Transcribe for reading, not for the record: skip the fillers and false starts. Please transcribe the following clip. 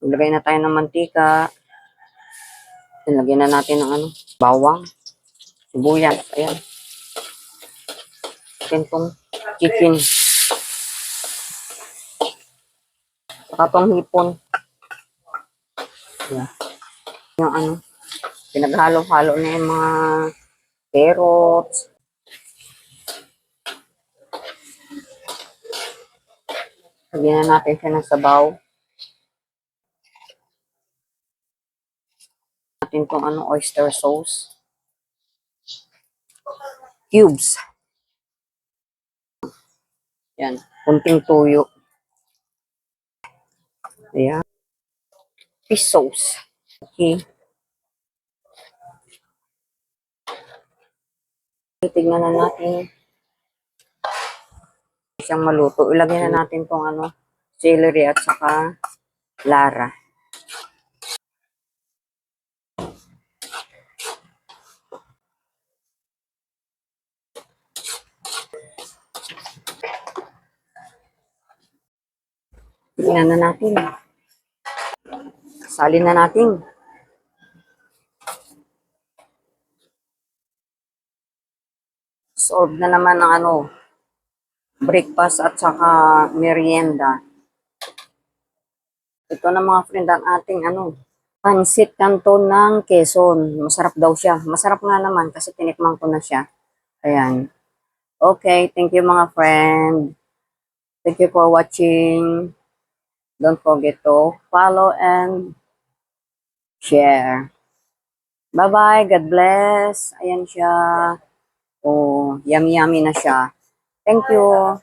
Maglagay na tayo ng mantika. Lagyan na natin ng bawang, sibuyas. Ayan. Tong chicken. Saka tong hipon. Ayan. Yung pinaghalo-halo na yung mga carrots. Lagyan na natin siya ng sabaw. Natin tong oyster sauce. Cubes. Yan. Kunting tuyo. Ayan. Fish sauce. Okay. Tignan na natin siyang maluto. Ilagay na natin tong celery at saka lara. Tignan na natin. Salin na natin. Solve na naman ng breakfast at saka merienda. Ito na mga friend ang ating pancit canton ng Quezon. Masarap daw siya. Masarap nga naman kasi tinikman ko na siya. Ayan. Okay, thank you mga friend. Thank you for watching. Don't forget to follow and share. Bye-bye. God bless. Ayan siya. Oh, yummy-yummy na siya. Thank you.